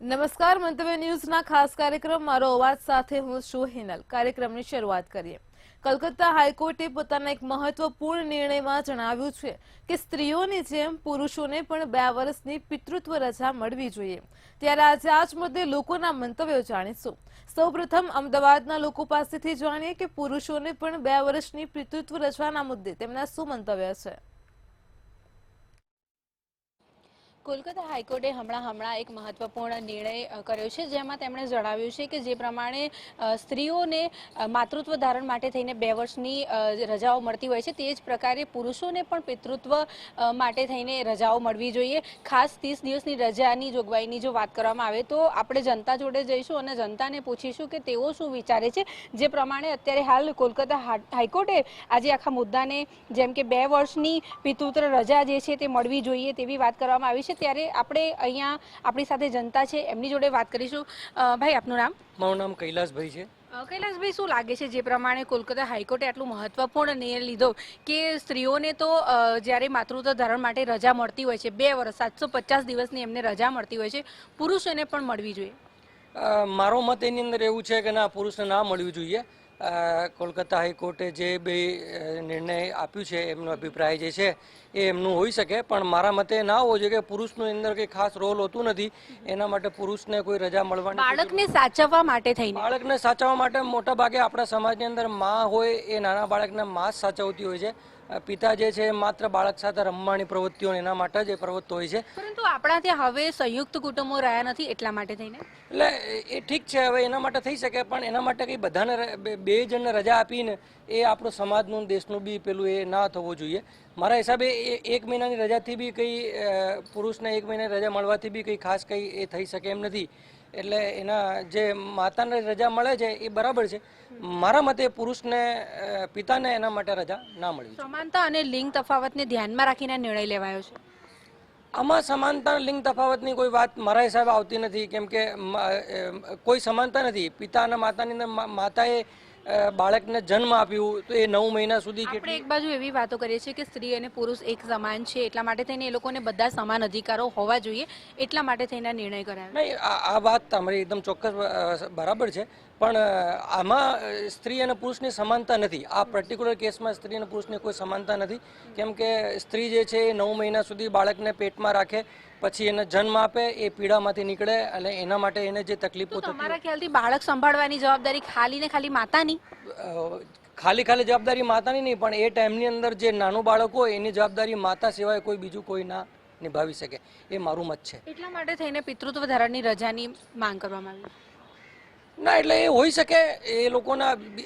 નમસ્કાર, મંતવ્ય ન્યૂઝના ખાસ કાર્યક્રમ મારો અવાજ સાથે હું છું હિનલ. કાર્યક્રમની શરૂઆત કરીએ. કલકત્તા હાઈકોર્ટે પોતાના એક મહત્વપૂર્ણ નિર્ણયમાં જણાવ્યું છે કે સ્ત્રીઓની જેમ પુરુષોને પણ 2 વર્ષની પિતૃત્વ રજા મળવી જોઈએ. ત્યારે આજે આ જ મુદ્દે લોકોના મંતવ્યો જાણીશું. સૌપ્રથમ અમદાવાદના લોકો પાસેથી જાણીએ કે પુરુષોને પણ 2 વર્ષની પિતૃત્વ રજાના મુદ્દે તેમના શું મંતવ્ય છે. કોલકાતા હાઈકોર્ટે હમણાં એક મહત્વપૂર્ણ નિર્ણય કર્યો છે, જેમાં તેમણે જણાવ્યું છે કે જે પ્રમાણે સ્ત્રીઓને માતૃત્વ ધારણ માટે થઈને 2 વર્ષની રજાઓ મળતી હોય છે, તે જ પ્રકારે પુરુષોને પણ પિતૃત્વ માટે થઈને રજાઓ મળવી જોઈએ. ખાસ 30 દિવસની રજાની જોગવાઈની જો વાત કરવામાં આવે તો આપણે જનતા જોડે જઈશું અને જનતાને પૂછીશું કે તેઓ શું વિચારે છે. જે પ્રમાણે અત્યારે હાલ કોલકાતા હાઈકોર્ટે આજે આખા મુદ્દાને જેમ કે 2 વર્ષની પિતૃત્વ રજા જે છે તે મળવી જોઈએ તેવી વાત કરવામાં આવી છે. ત્યારે આપણે અહીંયા આપણી સાથે જનતા છે, એમની જોડે વાત કરીશું. ભાઈ, આપનું નામ? મારું નામ કૈલાસભાઈ છે. કૈલાસભાઈ, શું લાગે છે જે પ્રમાણે કોલકાતા હાઈકોર્ટે આટલું મહત્વપૂર્ણ નિર્ણય લીધો કે સ્ત્રીઓને તો જ્યારે માતૃત્વ ધારણ માટે રજા મળતી હોય છે 2 વર્ષ 750 દિવસની એમને રજા મળતી હોય છે, પુરુષોને પણ મળવી જોઈએ? મારો મત એની અંદર એવું છે કે ના, પુરુષને ના મળવી જોઈએ. કોલકાતા હાઈકોર્ટે જે બે નિર્ણય આપ્યું છે એમનો અભિપ્રાય જે છે એ એમનું હોઈ શકે, પણ મારા મતે ના હોવો જોઈએ કે પુરુષનું અંદર કંઈ ખાસ રોલ હોતું નથી. એના માટે પુરુષને કોઈ રજા મળવાની, બાળકને સાચવવા માટે થઈને, બાળકને સાચવવા માટે મોટા ભાગે આપણા સમાજની અંદર માં હોય એ નાના બાળકને માં જ સાચવતી હોય છે. પિતા જે છે માત્ર બાળક સાથે રમવાની પ્રવૃત્તિઓ એના માટે જ એ પ્રવૃત્તિ હોય છે. પરંતુ આપણા ત્યાં હવે સંયુક્ત કુટુંબો રહ્યા નથી, એટલા માટે થઈને એટલે એ ઠીક છે, હવે એના માટે થઈ શકે, પણ એના માટે કંઈ બધાને 2 જણને રજા આપીને એ આપણો સમાજનું દેશનું બી પેલું એ ના થવું જોઈએ. મારા હિસાબે 1 મહિનાની રજાથી બી કંઈ પુરુષને 1 મહિનાની રજા મળવાથી બી કંઈ ખાસ કંઈ એ થઈ શકે એમ નથી. એટલે એના જે માતાને રજા મળે છે એ બરાબર છે. મારા મતે પુરુષને પિતાને એના માટે રજા ના મળવી. સમાનતા અને લિંગ તફાવતને ધ્યાનમાં રાખીને નિર્ણય લેવાયો છે. આમાં સમાનતા લિંગ તફાવતની કોઈ વાત મારા હિસાબે આવતી નથી, કેમ કે કોઈ સમાનતા નથી. પિતા અને માતાની અંદર માતાએ બાળકને જન્મ આપ્યું તો એ 9 મહિના સુધી આપણે એક બાજુ એવી વાતો કરીએ છીએ કે સ્ત્રી અને પુરુષ એક સમાન છે, એટલા માટે થઈને એ લોકોને બધા સમાન અધિકારો હોવા જોઈએ, એટલા માટે થઈને નિર્ણય કરાયો. નહીં, આ વાત તમારી એકદમ ચોક્કસ બરાબર છે, પણ આમાં સ્ત્રી અને પુરુષની સમાનતા નથી. આ પર્ટિક્યુલર કેસમાં સ્ત્રી અને પુરુષની કોઈ સમાનતા નથી, કેમ કે સ્ત્રી જે છે એ 9 મહિના સુધી બાળકને પેટમાં રાખે, પછી એને જન્મ આપે, એ પીડામાંથી નીકળે અને એના માટે એને જે તકલીફો થતી. તમારા ખ્યાલથી બાળક સંભાળવાની જવાબદારી ખાલી ને ખાલી માતાની? ખાલી જવાબદારી માતાની નહીં, પણ એ ટાઈમની અંદર જે નાનું બાળક હોય એની જવાબદારી માતા સિવાય કોઈ બીજું કોઈ ના નિભાવી શકે. એ મારું મત છે. એટલા માટે થઈને પિતૃત્વ ધારણની રજાની માંગ કરવામાં આવી. ના, એટલે એ હોઈ શકે.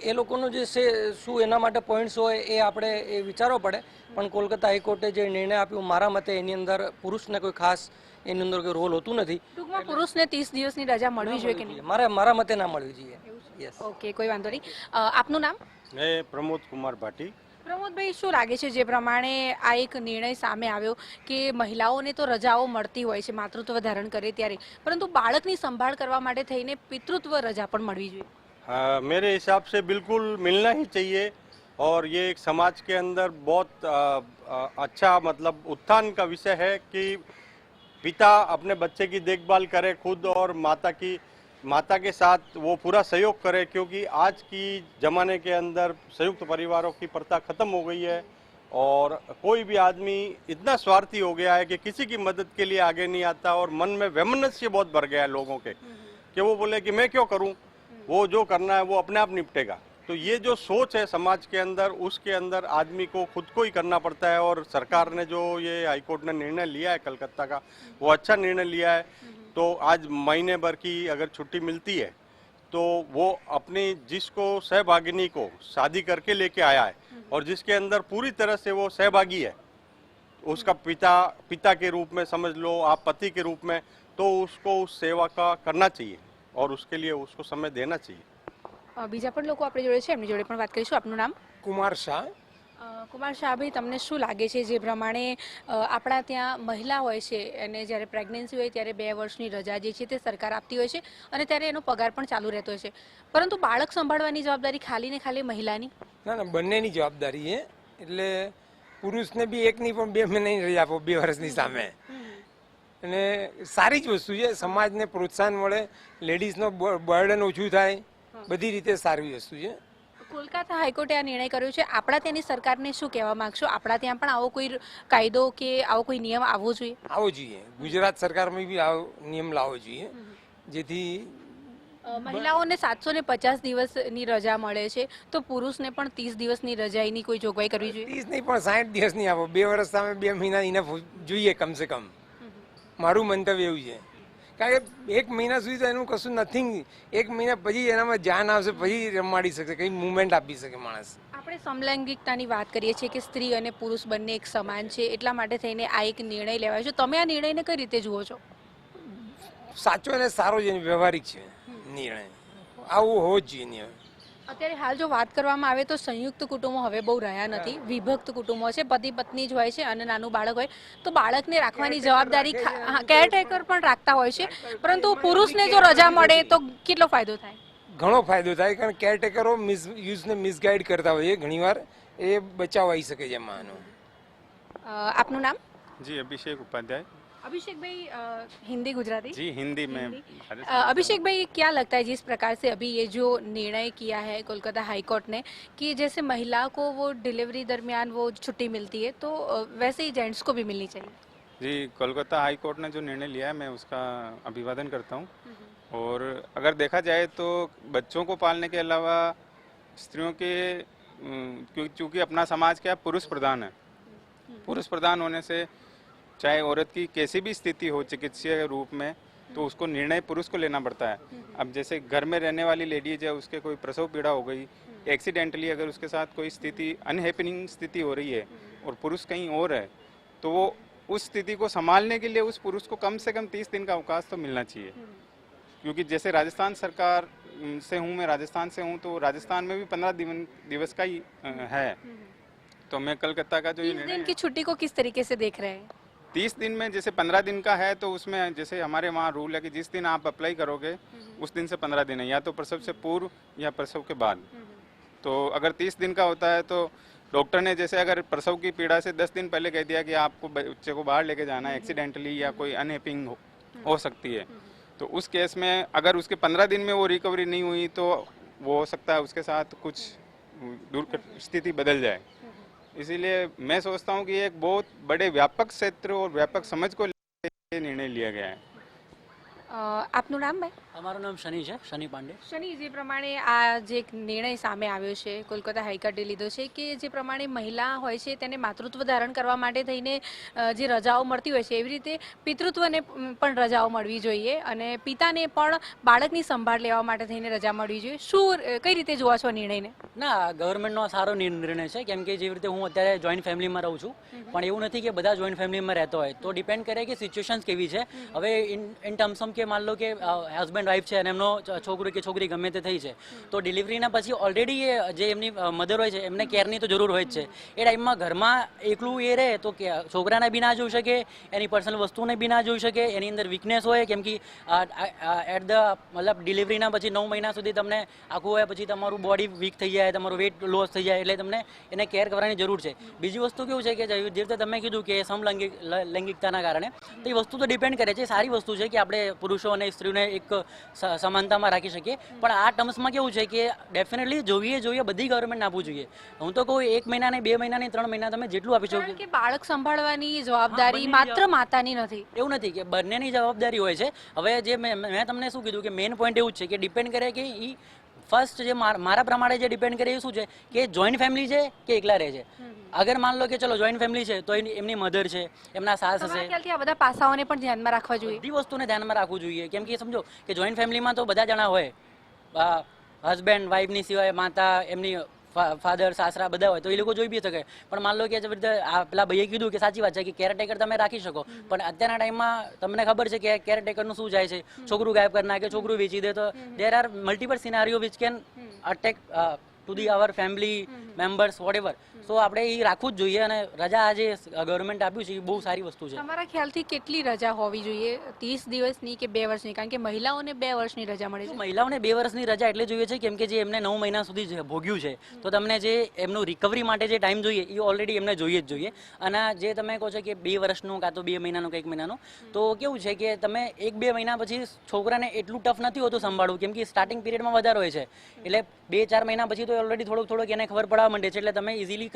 એ લોકોનું જે છે શું એના માટે પોઈન્ટ્સ હોય એ આપણે એ વિચારવો પડે. પણ કોલકાતા હાઈકોર્ટે જે નિર્ણય આપ્યો, મારા મતે એની અંદર પુરુષને કોઈ ખાસ એની અંદર કોઈ રોલ હોતું નથી. ટૂંકમાં પુરુષને 30 દિવસની રજા મળવી જોઈએ કે નહીં? મારા મતે ના મળવી જોઈએ. યસ. ઓકે, કોઈ વાંધો નહીં. આપનું નામ? મેં પ્રમોદ કુમાર ભાટી. પ્રમોદભાઈ, શું લાગે છે જે પ્રમાણે આ એક નિર્ણય સામે આવ્યો કે મહિલાઓને તો રજાઓ મળતી હોય છે માતૃત્વ ધારણ કરે ત્યારે, પરંતુ બાળકની સંભાળ કરવા માટે થઈને પિતૃત્વ રજા પણ મળવી જોઈએ? मेरे हिसाब से बिल्कुल मिलना ही चाहिए, और ये एक समाज के अंदर बहुत अच्छा मतलब उत्थान का विषय है कि पिता अपने बच्चे की देखभाल करे खुद, और माता के साथ वो पूरा सहयोग करे, क्योंकि आज की ज़माने के अंदर संयुक्त परिवारों की प्रथा ख़त्म हो गई है, और कोई भी आदमी इतना स्वार्थी हो गया है कि किसी की मदद के लिए आगे नहीं आता, और मन में वैमनस्य बहुत भर गया है लोगों के कि वो बोले कि मैं क्यों करूं, वो जो करना है वो अपने आप निपटेगा. तो ये जो सोच है समाज के अंदर, उसके अंदर आदमी को खुद को ही करना पड़ता है. और सरकार ने जो ये हाईकोर्ट ने निर्णय लिया है कलकत्ता का, वो अच्छा निर्णय लिया है. तो आज महीने भर की अगर छुट्टी मिलती है तो वो अपनी जिसको सहभागिनी को शादी करके लेके आया है और जिसके अंदर पूरी तरह से वो सहभागी है, उसका पिता के रूप में समझ लो आप, पति के रूप में, तो उसको उस सेवा का करना चाहिए और उसके लिए उसको समय देना चाहिए. બીજા પણ લોકો આપણી જોડે છે, એમની જોડે પણ વાત કરીશું. આપનું નામ? કુમાર શાહ. કુમાર શાહભાઈ, તમને શું લાગે છે જે પ્રમાણે આપણા ત્યાં મહિલા હોય છે અને જ્યારે પ્રેગ્નન્સી હોય ત્યારે 2 વર્ષની રજા જે છે તે સરકાર આપતી હોય છે અને ત્યારે એનો પગાર પણ ચાલુ રહેતો હોય છે, પરંતુ બાળક સંભાળવાની જવાબદારી ખાલી ને ખાલી મહિલાની? ના, બંનેની જવાબદારી છે. એટલે પુરુષને બી એકની પણ 2 મહિનાની રજા આપો 2 વર્ષની સામે. અને સારી જ વસ્તુ છે. સમાજને પ્રોત્સાહન મળે, લેડીઝનો બર્ડન ઓછું થાય, બધી રીતે સારી વસ્તુ છે. કોલકાતા હાઈકોર્ટે આ નિર્ણય કર્યો છે. આપણા ત્યાંની સરકારને શું કહેવા માંગશો? આપણા ત્યાં પણ આવો કોઈ કાયદો કે આવો કોઈ નિયમ આવવો જોઈએ? આવવો જોઈએ. ગુજરાત સરકારમાં બી આવો નિયમ લાવવો જોઈએ, જેથી મહિલાઓને 750 દિવસની રજા મળે છે, તો પુરુષને પણ 30 દિવસની રજાની કોઈ જોગવાઈ કરવી જોઈએ? 30 નહીં પણ 60 દિવસ નહીં આપો. 2 વર્ષ તમે 2 મહિના ઇનફ જોઈએ કમસે કમ. મારું મંતવ્ય એવું છે. કારણ કે 1 મહિના સુધી તો એનું કશું નથિંગ. 1 મહિના પછી એનામાં જાન આવશે, પછી રમાડી શકશે, કંઈ મુવમેન્ટ આપી શકે માણસ. આપણે સમલૈંગિકતાની વાત કરીએ છીએ કે સ્ત્રી અને પુરુષ બંને એક સમાન છે, એટલા માટે થઈને આ એક નિર્ણય લેવાયો છે. તમે આ નિર્ણયને કઈ રીતે જુઓ છો? સાચો અને સારો છે, વ્યવહારિક છે નિર્ણય. આવું હોવો જ જોઈએ નિયમ. અત્યારે હાલ જો વાત કરવામાં આવે તો સંયુક્ત કુટુંબો હવે બહુ રહ્યા નથી, વિભક્ત કુટુંબો છે. પતિ પત્ની જ હોય છે અને નાનું બાળક હોય તો બાળકને રાખવાની જવાબદારી કેરટેકર પણ રાખતા હોય છે. પરંતુ પુરુષને જો રજા મળે તો કેટલો ફાયદો થાય? ઘણો ફાયદો થાય, કારણ કેરટેકરો મિસયુઝને મિસગાઈડ કરતા હોય છે ઘણીવાર, એ બચાવ આવી શકે છે એમાં. આપનું નામ? जी अभिषेक उपाध्याय। अभिषेक भाई, हिंदी गुजराती? जी हिंदी में। अभिषेक भाई, क्या लगता है जिस प्रकार से अभी ये जो निर्णय किया है कोलकाता हाई कोर्ट ने कि जैसे महिला को वो डिलीवरी दरमियान वो छुट्टी मिलती है, तो वैसे ही जेंट्स को भी मिलनी चाहिए? जी कोलकाता हाई कोर्ट ने जो निर्णय लिया है मैं उसका अभिवादन करता हूँ। और अगर देखा जाए तो बच्चों को पालने के अलावा स्त्रियों के चूँकि अपना समाज क्या पुरुष प्रधान है, पुरुष प्रधान होने से चाहे औरत की कैसी भी स्थिति हो चिकित्सीय रूप में, तो उसको निर्णय पुरुष को लेना पड़ता है। अब जैसे घर में रहने वाली लेडीज है, उसके कोई प्रसव पीड़ा हो गई, एक्सीडेंटली अगर उसके साथ कोई स्थिति अनहैपनिंग स्थिति हो रही है और पुरुष कहीं और है, तो वो उस स्थिति को संभालने के लिए उस पुरुष को कम से कम 30 दिन का अवकाश तो मिलना चाहिए। क्योंकि जैसे राजस्थान सरकार से हूँ, मैं राजस्थान से हूँ, तो राजस्थान में भी 15 दिवस का ही है। तो मैं कलकत्ता का जो 30 दिन की छुट्टी को किस तरीके से देख रहे हैं? 30 दिन में जैसे 15 दिन का है, तो उसमें जैसे हमारे वहाँ रूल है कि जिस दिन आप अप्लाई करोगे उस दिन से 15 दिन है, या तो प्रसव से पूर्व या प्रसव के बाद। तो अगर 30 दिन का होता है तो डॉक्टर ने जैसे अगर प्रसव की पीड़ा से 10 दिन पहले कह दिया कि आपको बच्चे को बाहर लेके जाना है एक्सीडेंटली या कोई अनहैपिंग हो सकती है, तो उस केस में अगर उसके 15 दिन में वो रिकवरी नहीं हुई तो वो हो सकता है उसके साथ कुछ स्थिति बदल जाए। इसीलिए मैं सोचता हूँ कि एक बहुत बड़े व्यापक क्षेत्र और व्यापक समझ को लेकर निर्णय लिया गया है। આપનું નામ ભાઈ? અમારું નામ શનિ છે, શનિ પાંડે. શનિ, જે પ્રમાણે આ જે એક નિર્ણય સામે આવ્યો છે કોલકાતા હાઈકોર્ટે લીધો છે કે જે પ્રમાણે મહિલા હોય છે તેને માતૃત્વ ધારણ કરવા માટે થઈને જે રજાઓ મળતી હોય છે, એવી રીતે પિતૃત્વને પણ રજાઓ મળવી જોઈએ અને પિતાને પણ બાળકની સંભાળ લેવા માટે થઈને રજા મળવી જોઈએ. શું કઈ રીતે જોવા છો આ નિર્ણયને? ના, ગવર્મેન્ટનો સારો નિર્ણય છે, કેમ કે જેવી રીતે હું અત્યારે જોઈન્ટ ફેમિલીમાં રહું છું, પણ એવું નથી કે બધા જોઈન્ટ ફેમિલીમાં રહેતો હોય, તો ડિપેન્ડ કરે કે સિચ્યુએશન કેવી છે. હવે ઇન ટર્મ્સ ઓફ કે માન લો કે હસબન્ડ વાઈફ છે અને એમનો છોકરો કે છોકરી ગમે તે થઈ છે, તો ડિલિવરીના પછી ઓલરેડી જે એમની મધર હોય છે એમને કેરની તો જરૂર હોય જ છે. એ ટાઈમમાં ઘરમાં એકલું એ રહે તો કે છોકરાને બી ના જોઈ શકે, એની પર્સનલ વસ્તુને બી ના જોઈ શકે, એની અંદર વીકનેસ હોય, કેમ કે એટ ધ મતલબ ડિલિવરીના પછી 9 મહિના સુધી તમને આખું હોય, પછી તમારું બોડી વીક થઈ જાય, તમારું વેટ લોસ થઈ જાય, એટલે તમને એને કેર કરવાની જરૂર છે. બીજી વસ્તુ કેવું છે કે જે રીતે તમે કીધું કે સમલૈંગિકતાના કારણે, તો એ વસ્તુ તો ડિપેન્ડ કરે છે. સારી વસ્તુ છે કે આપણે પુરુષો અને સ્ત્રીઓને એક સમાનતામાં રાખી શકીએ, પણ આ ટર્મ્સમાં કેવું છે કે ડેફિનેટલી જોઈએ બધી ગવર્મેન્ટ આપવું જોઈએ. હું તો કહું 1 મહિના, 2 મહિના, 3 મહિના તમે જેટલું આપી શકો. કે બાળક સંભાળવાની જવાબદારી માત્ર માતાની નથી, એવું નથી કે બંનેની જવાબદારી હોય છે. હવે જે મેં તમને શું કીધું કે મેઇન પોઈન્ટ એવું જ છે કે ડિપેન્ડ કરે કે એ ફર્સ્ટ જે મારા પ્રમાણે જે ડિપેન્ડ કરે એ શું છે કે જોઈન્ટ ફેમિલી છે કે એકલા રહે છે. અગર માન લો કે ચલો જોઈન્ટ ફેમિલી છે તો એમની મધર છે, એમના સાસ હશે, ખ્યાલથી આ બધા પાસાઓને પણ ધ્યાનમાં રાખવા જોઈએ. બધી વસ્તુને ધ્યાનમાં રાખવું જોઈએ, કેમ કે સમજો કે જોઈન્ટ ફેમિલીમાં તો બધા જણા હોય, હસબન્ડ વાઈફની સિવાય માતા, એમની ફાધર, સાસરા બધા હોય, તો એ લોકો જોઈ બી શકે. પણ માન લો કે પેલા ભાઈએ કીધું કે સાચી વાત છે કે કેરટેકર તમે રાખી શકો, પણ અત્યારના ટાઈમમાં તમને ખબર છે કે કેરટેકરનું શું જાય છે, છોકરું ગાયબ કરી નાખે, છોકરું વેચી દે, તો there are multiple scenarios which can attack to the our family members whatever. So આપણે એ રાખવું જ જોઈએ અને રજા આજે ગવર્મેન્ટ આપ્યું છે એ બહુ સારી વસ્તુ છે. તમારા ખ્યાલથી કેટલી રજા હોવી જોઈએ, 30 દિવસની કે 2 વર્ષની? કારણ કે મહિલાઓને 2 વર્ષની રજા મળે છે. મહિલાઓને 2 વર્ષની રજા એટલે જોઈએ છે કેમ કે જે એમને 9 મહિના સુધી જે ભોગ્યું છે તો તમને જે એમનું રિકવરી માટે જે ટાઈમ જોઈએ એ ઓલરેડી એમને જોઈએ જ જોઈએ. અને જે તમે કહો છો કે 2 વર્ષનું કાં તો 2 મહિનાનું કે 1 મહિનાનું, તો કેવું છે કે તમે 1-2 મહિના પછી છોકરાને એટલું ટફ નથી હોતું સંભાળવું કેમ કે સ્ટાર્ટિંગ પીરિયડમાં વધારે હોય છે. એટલે 2-4 મહિના પછી તો ઓલરેડી થોડોક એને ખબર પડવા માંડે છે એટલે તમે ઇઝીલી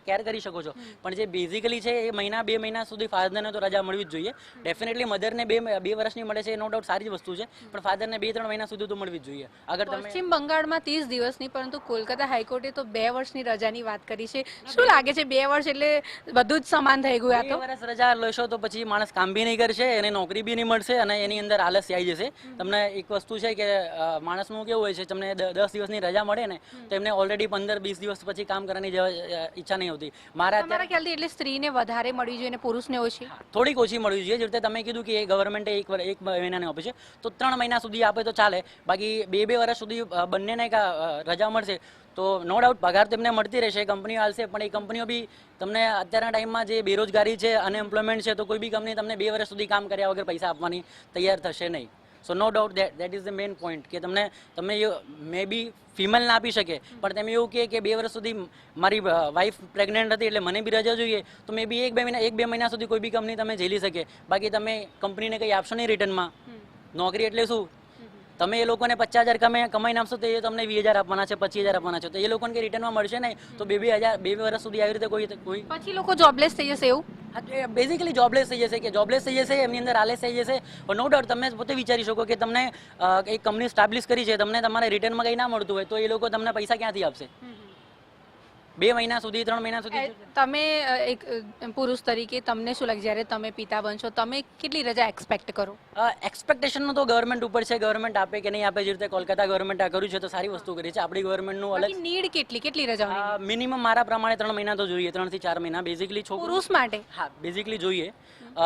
કેર કરી શકો છો. પણ જે બેઝિકલી છે એ 2 મહિના સુધી ફાધરને તો રજા મળવી જ જોઈએ. ડેફિનેટલી મધરને 2 વર્ષની મળે છે એ નો ડાઉટ સારી જ વસ્તુ છે, પણ ફાધરને 2-3 મહિના સુધી તો મળવી જ જોઈએ. અગર તમે પશ્ચિમ બંગાળમાં 30 દિવસની, પરંતુ કોલકાતા હાઈકોર્ટે તો 2 વર્ષની રજાની વાત કરી છે. શું લાગે છે 2 વર્ષ એટલે બધું જ સમાન થઈ ગયું? આ 2 તો વર્ષ રજા લેશો તો પછી માણસ કામ બી નહીં કરશે, એને નોકરી બી નહીં મળશે અને એની અંદર આલસ્ય આવી જશે. તમને એક વસ્તુ છે કે માણસનું કેવું હોય છે, તમને 10 દિવસની રજા મળે ને તો એમને ઓલરેડી 15-20 દિવસ પછી કામ કરવાની ઈચ્છા નહીં હોતી. તમારા ખ્યાલથી એટલે સ્ત્રીને વધારે મળવી જોઈએ અને પુરુષને ઓછી? થોડીક ઓછી મળવી જોઈએ. જે રીતે તમે કીધું કે ગવર્મેન્ટે 1 મહિનાની આપે છે તો 3 મહિના સુધી આપે તો ચાલે. બાકી 2 વર્ષ સુધી બંનેને રજા મળશે તો નો ડાઉટ પગાર તેમને મળતી રહેશે, કંપનીઓ હાલશે. પણ એ કંપનીઓ બી તમને અત્યારના ટાઈમમાં જે બેરોજગારી છે, અનએમ્પ્લોયમેન્ટ છે, તો કોઈ બી કંપની તમને 2 વર્ષ સુધી કામ કર્યા વગર પૈસા આપવાની તૈયાર થશે નહીં. So no doubt that is the main point કે તમે મે બી ફિમેલને આપી શકે, પણ તમે એવું કે 2 વર્ષ સુધી મારી વાઈફ પ્રેગ્નેન્ટ હતી એટલે મને બી રજા જોઈએ, તો મે બી 1-2 મહિના સુધી કોઈ બી કંપની તમે ઝેલી શકે. બાકી તમે કંપનીને કંઈ આપશો નહીં રિટર્નમાં. નોકરી એટલે શું? તમે એ લોકોને 50,000 કમાઈને આપશો તો એ તમને 20,000 આપવાના છે, 25,000 આપવાના છે, તો એ લોકોને કંઈ રિટર્નમાં મળશે નહીં. તો 2 વર્ષ સુધી આવી રીતે કોઈ પછી લોકો જોબલેસ થઈ જશે એવું? બેઝિકલી જોબલેસ થઈ જશે, કે જોબલેસ થઈ જશે, એમની અંદર આલેસ થઈ જશે. નો ડાઉટ તમે પોતે વિચારી શકો કે તમને એક કંપની સ્ટાબ્લિશ કરી છે, તમને તમારે રિટર્નમાં કંઈ ના મળતું હોય તો એ લોકો તમને પૈસા ક્યાંથી આપશે? 2 મહિના સુધી 3 મહિના સુધી. તમે એક પુરુષ તરીકે તમને શું લાગે જ્યારે તમે પિતા બનશો, તમે કેટલી રજા એક્સપેક્ટ કરો? એક્સપેક્ટેશનનું તો ગવર્મેન્ટ ઉપર છે, ગવર્મેન્ટ આપે કે નહીં આપે. જે રીતે કોલકાતા ગવર્મેન્ટ આ કર્યું છે તો સારી વસ્તુ કરી છે. આપણી ગવર્મેન્ટનું અલગ નીડ કેટલી રજા? મિનિમમ મારા પ્રમાણે 3 મહિના તો જોઈએ, 3 થી 4 મહિના બેઝિકલી પુરુષ માટે. હા, બેઝિકલી જોઈએ.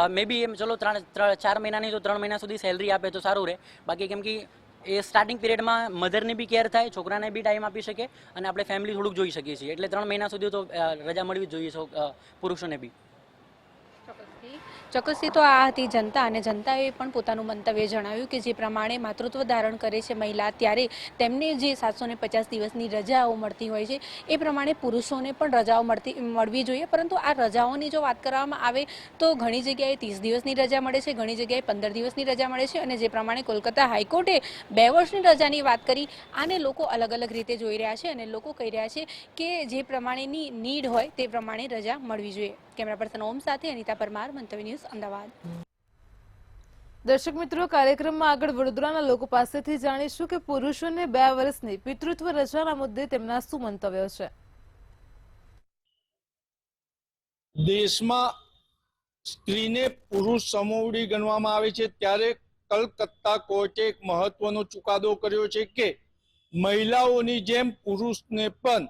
મે બી એમ ચલો 4 મહિનાની તો 3 મહિના સુધી સેલરી આપે તો સારું રહે. બાકી કેમ કે એ સ્ટાર્ટિંગ પીરિયડમાં મધરની બી કેર થાય, છોકરાને બી ટાઈમ આપી શકે અને આપણે ફેમિલી થોડુંક જોઈ શકીએ છીએ. એટલે 3 મહિના સુધી તો રજા મળવી જ જોઈએ પુરુષોને બી. ચોક્કસથી તો આ હતી જનતા, અને જનતાએ પણ પોતાનું મંતવ્ય જણાવ્યું કે જે પ્રમાણે માતૃત્વ ધારણ કરે છે મહિલા, ત્યારે તેમને જે 750 દિવસની રજાઓ મળતી હોય છે એ પ્રમાણે પુરુષોને પણ રજાઓ મળવી જોઈએ. પરંતુ આ રજાઓની જો વાત કરવામાં આવે તો ઘણી જગ્યાએ 30 દિવસની રજા મળે છે, ઘણી જગ્યાએ 15 દિવસની રજા મળે છે. અને જે પ્રમાણે કોલકાતા હાઈકોર્ટે 2 વર્ષની રજાની વાત કરી, આને લોકો અલગ અલગ રીતે જોઈ રહ્યા છે અને લોકો કહી રહ્યા છે કે જે પ્રમાણેની નીડ હોય તે પ્રમાણે રજા મળવી જોઈએ. કેમેરા પર્સન ઓમ સાથે અનિતા પરમાર, મંતવ્ય ન્યૂઝ, અમદાવાદ. દર્શક મિત્રો, કાર્યક્રમમાં આગળ વડોદરાના લોકો પાસેથી જાણીશું કે પુરુષોને 2 વર્ષની પિતૃત્વ રજાના મુદ્દે તેમના શું મંતવ્યો છે. દેશમાં સ્ત્રીને પુરુષ સમોવડી ગણવામાં આવે છે, ત્યારે કલકત્તા કોર્ટે એક મહત્વનો ચુકાદો કર્યો છે કે મહિલાઓની જેમ પુરુષને પણ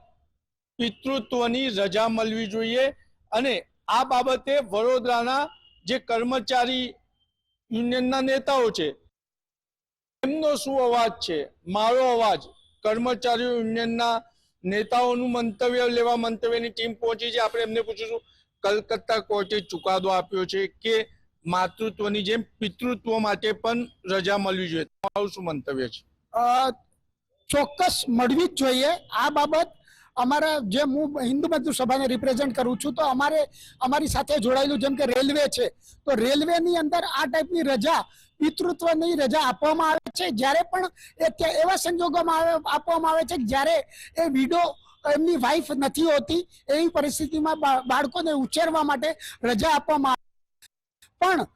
પિતૃત્વની રજા મળવી જોઈએ. અને આ બાબતે વડોદરાના જે કર્મચારી યુનિયનના નેતાઓ છે એમનો શું અવાજ છે, મારો અવાજ, કર્મચારી યુનિયનના નેતાઓનું મંતવ્ય લેવા મંતવ્યની ટીમ પહોંચી છે. આપણે એમને પૂછીશું, કલકત્તા કોર્ટે ચુકાદો આપ્યો છે કે માતૃત્વની જેમ પિતૃત્વ માટે પણ રજા મળવી જોઈએ, તમારું શું મંતવ્ય છે? ચોક્કસ મળવી જ જોઈએ. આ બાબત અમારા જે હું હિન્દુ મજદૂર સભાને રિપ્રેઝેન્ટ કરું છું, તો અમારી સાથે જોડાયેલું જેમ કે રેલવે છે, તો રેલવેની અંદર આ ટાઈપની રજા, પિતૃત્વની રજા આપવામાં આવે છે. જ્યારે પણ એવા સંજોગોમાં આપવામાં આવે છે કે જ્યારે એ વિડો, એમની વાઈફ નથી હોતી, એવી પરિસ્થિતિમાં બાળકોને ઉછેરવા માટે રજા આપવામાં આવે. પણ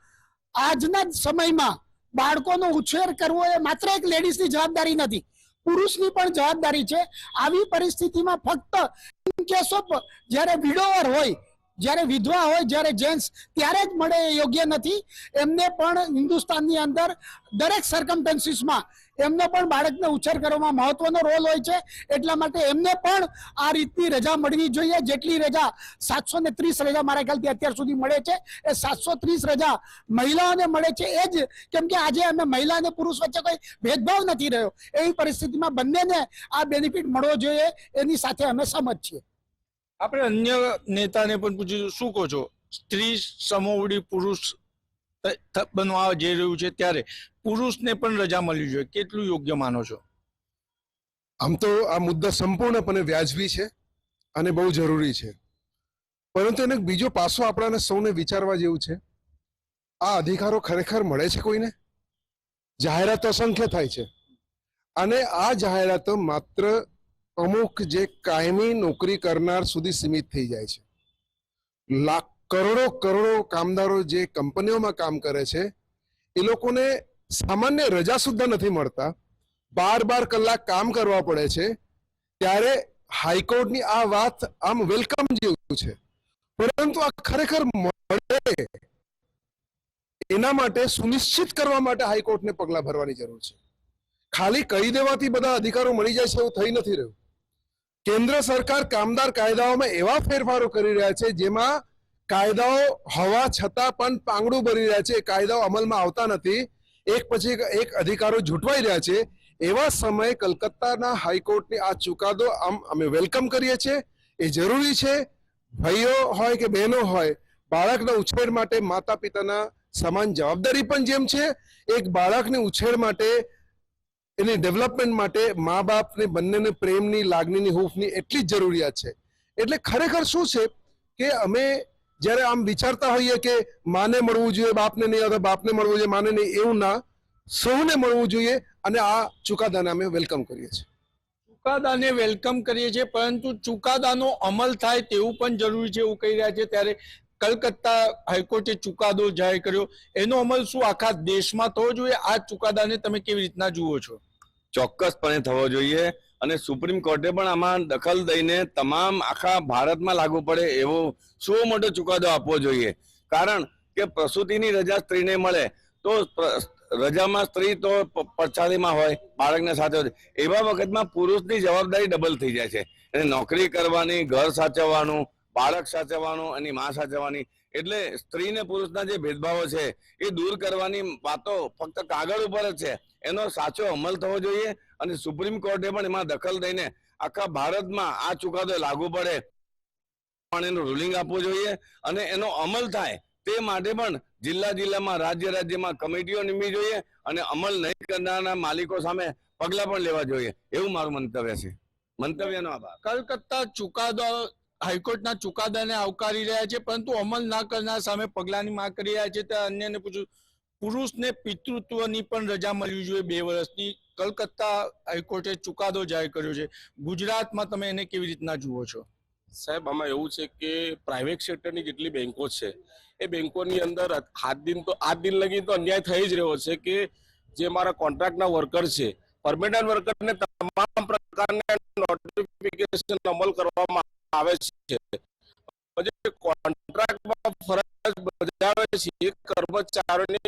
આજના જ સમયમાં બાળકોનો ઉછેર કરવો એ માત્ર એક લેડીઝની જવાબદારી નથી, પુરુષની પણ જવાબદારી છે. આવી પરિસ્થિતિમાં ફક્ત કેસો જ્યારે વિડોવર હોય, જ્યારે વિધવા હોય, જ્યારે જેન્ટ્સ, ત્યારે જ મળે એ યોગ્ય નથી. એમને પણ હિન્દુસ્તાનની અંદર દરેક સર્કમસ્ટન્સીસમાં એમનો પણ બાળકને ઉછેર કરવામાં મહત્વનો રોલ હોય છે. એટલા માટે એમને પણ આ રીતની રજા મળવી જોઈએ. જેટલી રજા 730 રજા મારા ખ્યાલથી અત્યાર સુધી મળે છે, એ 730 રજા મહિલાઓને મળે છે. એ જ કેમ કે આજે અમે મહિલા અને પુરુષ વચ્ચે કોઈ ભેદભાવ નથી રહ્યો. એવી પરિસ્થિતિમાં બંનેને આ બેનિફિટ મળવો જોઈએ, એની સાથે અમે સહમત છીએ. આપણે અન્ય નેતાને પણ પૂછ્યું, શું કહો છો? સ્ત્રી સમોવડી પુરુષ બનવા જઈ રહ્યું છે ત્યારે પુરુષને પણ રજા મળવી જોઈએ, કેટલું યોગ્ય માનો છો? આમ તો આ મુદ્દા સંપૂર્ણપણે વ્યાજબી છે અને બહુ જરૂરી છે, પરંતુ એનો બીજો પાસો આપણાને સૌને વિચારવા જેવું છે. આ અધિકારો ખરેખર મળે છે કોઈને? જાહેરાતો અસંખ્ય થાય છે અને આ જાહેરાતો માત્ર અમુક જે કાયમી નોકરી કરનાર સુધી સીમિત થઈ જાય છે. લાખ કરોડો કામદારો જે કંપનીઓમાં કામ કરે છે એ લોકોને સામાન્ય રજા સુદ્ધા નથી મળતા, 12 કલાક કામ કરવા પડે છે. ત્યારે હાઈકોર્ટની આ વાત આમ વેલકમ જેવું છે, પરંતુ આ ખરેખર મળે એના માટે સુનિશ્ચિત કરવા માટે હાઈકોર્ટને પગલાં ભરવાની જરૂર છે. ખાલી કહી દેવાથી બધા અધિકારો મળી જાય છે એવું થઈ નથી રહ્યું. કેન્દ્ર સરકાર કામદાર કાયદાઓમાં એવા ફેરફારો કરી રહ્યા છે જેમાં કાયદાઓ હોવા છતાં પણ પાંગડું ભરી રહ્યા છે, કાયદાઓ અમલમાં આવતા નથી, એક પછી એક અધિકારો ઝૂંટવાઈ રહ્યા છે. એવા સમયે કલકત્તાના હાઈકોર્ટની આ ચુકાદો આમ અમે વેલકમ કરીએ છીએ. એ જરૂરી છે. ભાઈઓ હોય કે બહેનો હોય, બાળકના ઉછેર માટે માતા પિતાના સમાન જવાબદારી પણ જેમ છે, એક બાળકને ઉછેર માટે, એની ડેવલપમેન્ટ માટે મા બાપને બંનેને પ્રેમની, લાગણીની, હૂંફની એટલી જ જરૂરિયાત છે. એટલે ખરેખર શું છે કે અમે જ્યારે આમ વિચારતા હોઈએ કે માને મળવું જોઈએ, બાપને નહીં, અથવા બાપને મળવું જોઈએ, માને નહીં, એવું ના, સૌને મળવું જોઈએ અને આ ચુકાદાને અમે વેલકમ કરીએ છીએ. ચુકાદાને વેલકમ કરીએ છીએ, પરંતુ ચુકાદાનો અમલ થાય તેવું પણ જરૂરી છે એવું કહી રહ્યા છે. ત્યારે કલકત્તા હાઈકોર્ટે ચુકાદો જાહેર કર્યો, એનો અમલ શું આખા દેશમાં થવો જોઈએ? આ ચુકાદાને તમે કેવી રીતના જુઓ છો? ચોક્કસપણે થવો જોઈએ અને સુપ્રીમ કોર્ટે પણ આમાં દખલ દઈને તમામ આખા ભારતમાં લાગુ પડે એવો શું મોટો ચુકાદો આપવો જોઈએ. કારણ કે પ્રસૂતિની રજા સ્ત્રીને મળે તો રજામાં સ્ત્રી તો પછાડીમાં હોય, બાળકને સાથે હોય, એવા વખતમાં પુરુષની જવાબદારી ડબલ થઈ જાય છે. એને નોકરી કરવાની, ઘર સાચવવાનું, બાળક સાચવવાનું, એની માં સાચવવાની. એટલે સ્ત્રી ને પુરુષના જે ભેદભાવો છે એ દૂર કરવાની વાતો ફક્ત કાગળ ઉપર જ છે, એનો સાચો અમલ થવો જોઈએ. અને સુપ્રીમ કોર્ટે પણ એમાં દખલ દઈને આખા ભારતમાં આ ચુકાદો લાગુ પડે પણ એનું રૂલિંગ આપવું જોઈએ અને એનો અમલ થાય તે માટે પણ જિલ્લામાં, રાજ્યમાં કમિટીઓ નીમવી જોઈએ અને અમલ નહીં કરનારના માલિકો સામે પગલાં પણ લેવા જોઈએ, એવું મારું મંતવ્ય છે. મંતવ્યનો આભાર. કલકત્તા ચુકાદો, હાઈકોર્ટના ચુકાદાને આવકારી રહ્યા છે, પરંતુ અમલ ના કરનાર સામે પગલાંની માંગ કરી રહ્યા છે. ત્યાં અન્યને પૂછ્યું, પુરુષને પિતૃત્વની પણ રજા મળવી જોઈએ 2 વર્ષની. કલકત્તા હાઈકોર્ટે ચુકાદો જાહેર કર્યો છે. ગુજરાતમાં તમે એને કેવી રીતના જુઓ છો? સાહેબ, આમાં એવું છે કે પ્રાઇવેટ સેક્ટરની જેટલી બેંકો છે એ બેંકોની અંદર આજ દિન લગી તો અન્યાય થઈ જ રહ્યો છે કે જે મારા કોન્ટ્રાક્ટના વર્કર છે, પરમેનન્ટ વર્કરને તમામ પ્રકારના નોટિફિકેશન અમલ કરવામાં આવે છે. કોન્ટ્રાક્ટમાં ફરજ બજાવે છે એ કર્મચારીઓને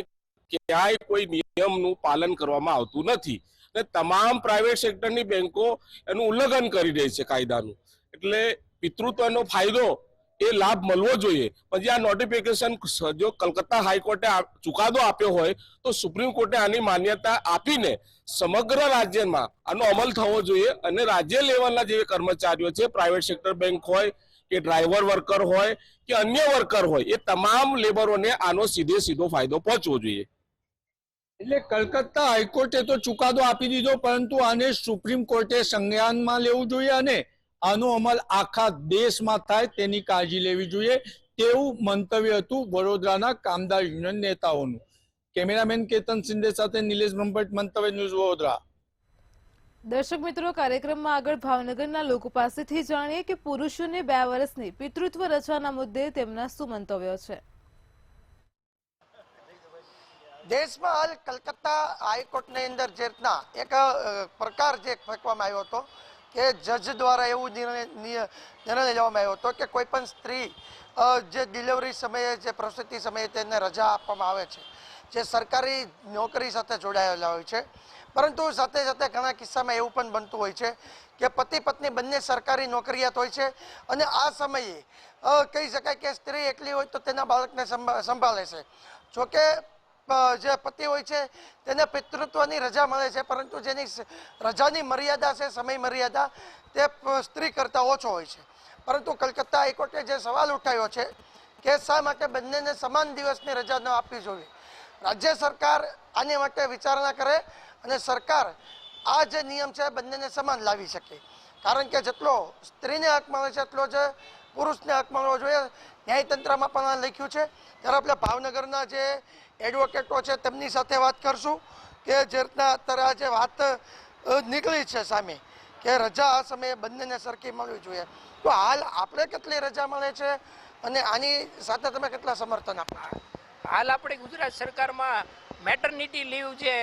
ક્યાંય કોઈ નિયમનું પાલન કરવામાં આવતું નથી અને તમામ પ્રાઇવેટ સેક્ટરની બેંકો એનું ઉલ્લંઘન કરી રહી છે કાયદાનું. એટલે પિતૃત્વનો ફાયદો એ લાભ મળવો જોઈએ. પછી આ નોટિફિકેશન જો કલકત્તા હાઈકોર્ટે ચુકાદો આપ્યો હોય તો સુપ્રીમ કોર્ટે આની માન્યતા આપીને સમગ્ર રાજ્યમાં આનો અમલ થવો જોઈએ અને રાજ્ય લેવલના જે કર્મચારીઓ છે, પ્રાઇવેટ સેક્ટર બેંક હોય કે ડ્રાઈવર વર્કર હોય કે અન્ય વર્કર હોય, એ તમામ લેબરોને આનો સીધો ફાયદો પહોંચવો જોઈએ. એટલે કલકત્તા હાઈકોર્ટે તો ચુકાદો આપી દીધો, પરંતુ આને સુપ્રીમ કોર્ટે સંજ્ઞાનમાં લેવું જોઈએ અને આનો અમલ આખા દેશમાં થાય તેની કાળજી લેવી જોઈએ, તેવું મંતવ્ય હતું વડોદરાના કામદાર યુનિયન નેતાઓનું. કેમેરામેન કેતન સિંધે સાથે નિલેશ બ્રહ્મભટ્ટ, મંતવ્ય ન્યૂઝ, વડોદરા. દર્શક મિત્રો, કાર્યક્રમમાં આગળ ભાવનગરના લોકો પાસેથી જાણીએ કે પુરુષોને 2 વર્ષની પિતૃત્વ રજાના મુદ્દે તેમના શું મંતવ્યો છે. દેશમાં હાલ કલકત્તા હાઈકોર્ટની અંદર જે રીતના એક પ્રકાર જે ફેંકવામાં આવ્યો હતો કે જજ દ્વારા એવું નિર્ણય લેવામાં આવ્યો હતો કે કોઈ પણ સ્ત્રી જે ડિલિવરી સમયે, જે પ્રસૂતિ સમયે તેને રજા આપવામાં આવે છે, જે સરકારી નોકરી સાથે જોડાયેલા હોય છે, પરંતુ સાથે સાથે ઘણા કિસ્સામાં એવું પણ બનતું હોય છે કે પતિ પત્ની બંને સરકારી નોકરિયાત હોય છે અને આ સમયે કહી શકાય કે સ્ત્રી એકલી હોય તો તેના બાળકને સંભાળે છે. જોકે જે પતિ હોય છે તેને પિતૃત્વની રજા મળે છે, પરંતુ જેની રજાની મર્યાદા છે, સમય મર્યાદા, તે સ્ત્રી કરતાં ઓછો હોય છે. પરંતુ કલકત્તા હાઈકોર્ટે જે સવાલ ઉઠાવ્યો છે કે શા માટે બંનેને સમાન દિવસની રજા ન આપવી જોઈએ, રાજ્ય સરકાર આની માટે વિચારણા કરે અને સરકાર આ જે નિયમ છે બંનેને સમાન લાવી શકે. કારણ કે જેટલો સ્ત્રીને હક મળે છે એટલો જ પુરુષને હક મળવો જોઈએ. ન્યાયતંત્રમાં પણ આ લખ્યું છે. ત્યારે આપણે ભાવનગરના જે એડવોકેટો છે તેમની સાથે વાત કરશું કે જે રીતના અત્યારે આ જે વાત નીકળી છે સામે કે રજા આ સમયે બંનેને સરખી મળવી જોઈએ, તો હાલ આપણે કેટલી રજા મળે છે અને આની સાથે તમે કેટલા સમર્થન આપો? હાલ આપણે ગુજરાત સરકારમાં મેટર્નિટી લીવ જે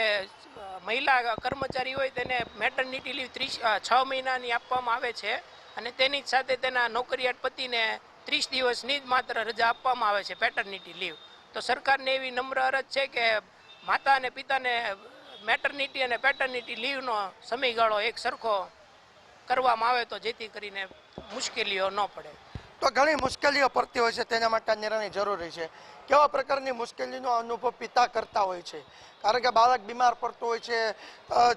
મહિલા કર્મચારી હોય તેને મેટર્નિટી લીવ 6 મહિનાની આપવામાં આવે છે અને તેની જ સાથે તેના નોકરિયાત પતિને 30 દિવસની જ માત્ર રજા આપવામાં આવે છે પેટર્નિટી લીવ. તો સરકારને એવી નમ્ર અરજ છે કે માતા અને પિતાને મેટર્નિટી અને પેટર્નિટી લીવનો સમયગાળો એક સરખો કરવામાં આવે તો જેથી કરીને મુશ્કેલીઓ ન પડે. તો ઘણી મુશ્કેલીઓ પડતી હોય છે, તેના માટે નિર્ણય જરૂરી છે. કેવા પ્રકારની મુશ્કેલીનો અનુભવ પિતા કરતા હોય છે? કારણ કે બાળક બીમાર પડતું હોય છે,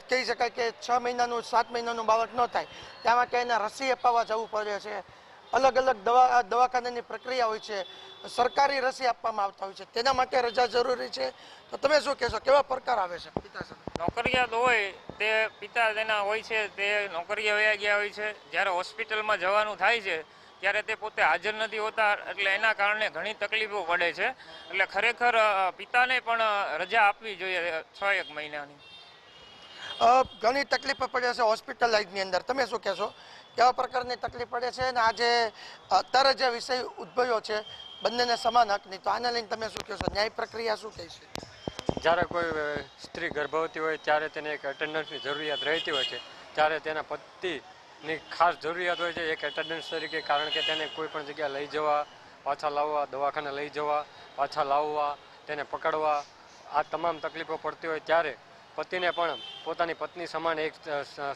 કહી શકાય કે 6 મહિનાનું 7 મહિનાનું બાળક ન થાય ત્યાં માટે એને રસી અપાવવા જવું પડે છે. અલગ અલગ દવાખાનાની પ્રક્રિયા હોય છે, સરકારી રસી આપવામાં આવતા હોય છે, તેના માટે રજા જરૂરી છે. તો તમે શું કહેશો, કેવા પ્રકાર આવે છે પિતા સાથે? નોકરિયાત હોય તે પિતા તેના હોય છે તે નોકરીએ વયા ગયા હોય છે, જ્યારે હોસ્પિટલમાં જવાનું થાય છે ત્યારે તે પોતે હાજર નથી હોતા, એટલે એના કારણે ઘણી તકલીફો પડે છે. એટલે ખરેખર પિતાને પણ રજા આપવી જોઈએ 6-1 મહિનાની. ઘણી તકલીફો પડે છે હોસ્પિટલાઇઝની અંદર. તમે શું કહેશો, કેવા પ્રકારની તકલીફ પડે છે? અને આજે અત્યારે જે વિષય ઉદ્ભવ્યો છે બંનેને સમાન હકની, તો આને લઈને તમે શું કહેશો? ન્યાય પ્રક્રિયા શું કહે છે? જ્યારે કોઈ સ્ત્રી ગર્ભવતી હોય ત્યારે તેને એક એટેન્ડન્સની જરૂરિયાત રહેતી હોય છે, ત્યારે તેના પતિની ખાસ જરૂરિયાત હોય છે એક એટેન્ડન્સ તરીકે. કારણ કે તેને કોઈ પણ જગ્યાએ લઈ જવા, પાછા લાવવા, દવાખાને લઈ જવા, પાછા લાવવા, તેને પકડવા, આ તમામ તકલીફો પડતી હોય ત્યારે પતિને પણ પોતાની પત્ની સમાન એક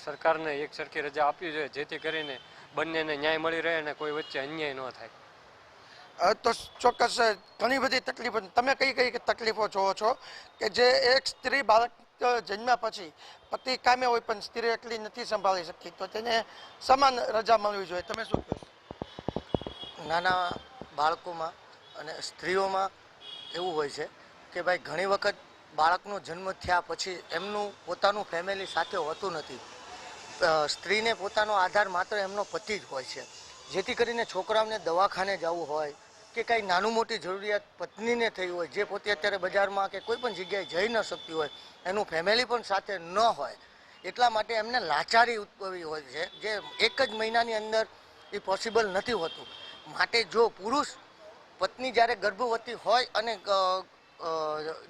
સરકારને એક સરખી રજા આપવી જોઈએ, જેથી કરીને બંનેને ન્યાય મળી રહે અને કોઈ વચ્ચે અન્યાય ન થાય. તો ચોક્કસ ઘણી બધી તકલીફો. તમે કઈ કઈ તકલીફો જોવો છો કે જે એક સ્ત્રી બાળક જન્મ્યા પછી પતિ કામે હોય પણ સ્ત્રી એકલી નથી સંભાળી શકતી, તો તેને સમાન રજા મળવી જોઈએ? તમે શું કહો? નાના બાળકોમાં અને સ્ત્રીઓમાં એવું હોય છે કે ભાઈ ઘણી વખત બાળકનો જન્મ થયા પછી એમનું પોતાનું ફેમિલી સાથે હોતું નથી. સ્ત્રીને પોતાનો આધાર માત્ર એમનો પતિ જ હોય છે, જેથી કરીને છોકરાઓને દવાખાને જવું હોય કે કંઈ નાનું મોટી જરૂરિયાત પત્નીને થઈ હોય, જે પોતે અત્યારે બજારમાં કે કોઈ પણ જગ્યાએ જઈ ન શકતી હોય, એનું ફેમિલી પણ સાથે ન હોય, એટલા માટે એમને લાચારી ઉદ્ભવી હોય છે, જે 1 જ મહિનાની અંદર એ પોસિબલ નથી હોતું. માટે જો પુરુષ પત્ની જ્યારે ગર્ભવતી હોય અને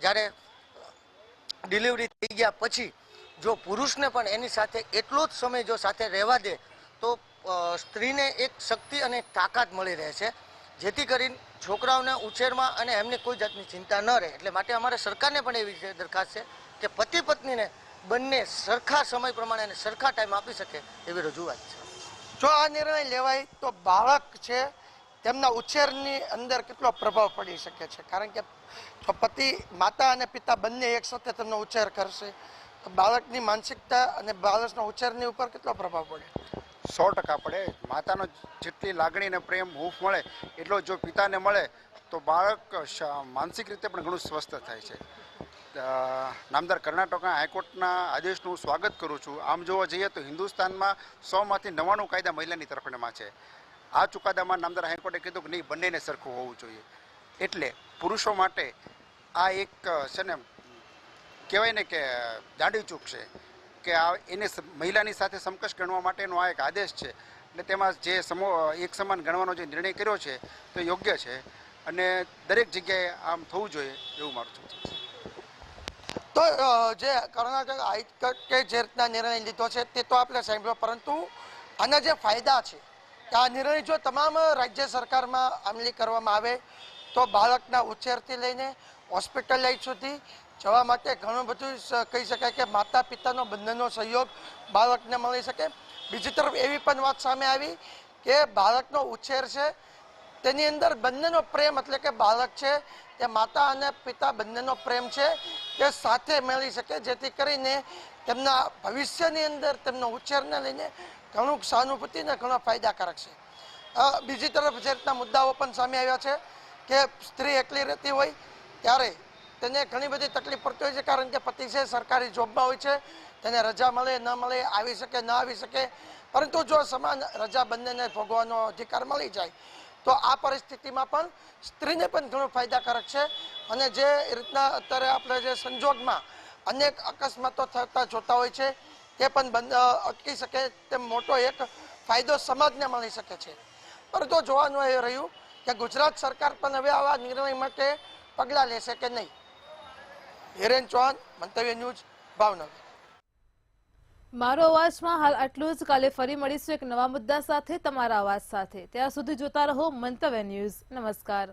જ્યારે ડિલિવરી થઈ ગયા પછી જો પુરુષને પણ એની સાથે એટલો જ સમય જો સાથે રહેવા દે તો સ્ત્રીને એક શક્તિ અને તાકાત મળી રહે છે, જેથી કરીને છોકરાઓને ઉછેરમાં અને એમને કોઈ જાતની ચિંતા ન રહે. એટલે માટે અમારે સરકારને પણ એવી દરખાસ્ત છે કે પતિ પત્નીને બંને સરખા સમય પ્રમાણે અને સરખા ટાઈમ આપી શકે એવી રજૂઆત છે. જો આ નિર્ણય લેવાય તો બાળક છે તેમના ઉછેરની અંદર કેટલો પ્રભાવ પડી શકે છે? કારણ કે જો પતિ, માતા અને પિતા બંને એક સાથે તેમનો ઉછેર કરશે તો બાળકની માનસિકતા અને બાળકના ઉછેરની ઉપર કેટલો પ્રભાવ પડે? 100% પડે. માતાનો જેટલી લાગણી અને પ્રેમ હૂંફ મળે એટલો જો પિતાને મળે તો બાળક માનસિક રીતે પણ ઘણું સ્વસ્થ થાય છે. નામદાર કર્ણાટકના હાઈકોર્ટના આદેશનું સ્વાગત કરું છું. આમ જોવા જઈએ તો હિન્દુસ્તાનમાં 100માંથી 99 કાયદા મહિલાની તરફેણમાં છે. આ ચુકાદામાં નામદાર હાઈકોર્ટે કીધું કે નહીં, બંનેને સરખું હોવું જોઈએ. એટલે પુરુષો માટે આ એક છે ને કહેવાય ને કે જાડી ચૂક છે કે આ એને મહિલાની સાથે સમકક્ષ ગણવા માટેનો આ એક આદેશ છે. એટલે તેમાં જે એક સમાન ગણવાનો જે નિર્ણય કર્યો છે તે યોગ્ય છે અને દરેક જગ્યાએ આમ થવું જોઈએ એવું મારું સૂચન છે. તો જે કર્ણાટક હાઈકોર્ટે જે રીતના નિર્ણય લીધો છે તે તો આપણે સાંભળ્યો, પરંતુ આના જે ફાયદા છે કે આ નિર્ણય જો તમામ રાજ્ય સરકારમાં અમલી કરવામાં આવે તો બાળકના ઉછેરથી લઈને હોસ્પિટલાઇઝ સુધી જવા માટે ઘણું બધું કહી શકાય કે માતા પિતાનો બંનેનો સહયોગ બાળકને મળી શકે. બીજી તરફ એવી પણ વાત સામે આવી કે બાળકનો ઉછેર છે તેની અંદર બંનેનો પ્રેમ એટલે કે બાળક છે તે માતા અને પિતા બંનેનો પ્રેમ છે તે સાથે મેળવી શકે, જેથી કરીને તેમના ભવિષ્યની અંદર તેમનો ઉછેરને લઈને ઘણું સહાનુભૂતિ અને ઘણો ફાયદાકારક છે. બીજી તરફ જે રીતના મુદ્દાઓ પણ સામે આવ્યા છે કે સ્ત્રી એકલી રહેતી હોય ત્યારે તેને ઘણી બધી તકલીફ પડતી હોય છે, કારણ કે પતિ છે સરકારી જોબમાં હોય છે, તેને રજા મળે ન મળે, આવી શકે ન આવી શકે. પરંતુ જો સમાન રજા બંનેને ભોગવાનો અધિકાર મળી જાય તો આ પરિસ્થિતિમાં પણ સ્ત્રીને પણ ઘણું ફાયદાકારક છે. અને જે રીતના અત્યારે આપણે જે સંજોગમાં અનેક અકસ્માતો થતા જોતા હોય છે તે પણ અટકી શકે તેમ મોટો એક ફાયદો સમાજને મળી શકે છે. પરંતુ જોવાનું એ રહ્યું કે ગુજરાત સરકાર પણ હવે આવા નિર્ણય માટે પગલાં લેશે કે નહીં. હિરેન ચૌહાણ, મંતવ્ય ન્યૂઝ, ભાવનગર. મારો અવાજમાં હાલ આટલું જ. કાલે ફરી મળીશું એક નવા મુદ્દા સાથે, તમારા અવાજ સાથે. ત્યાં સુધી જોતા રહો મંતવ્ય ન્યૂઝ. નમસ્કાર.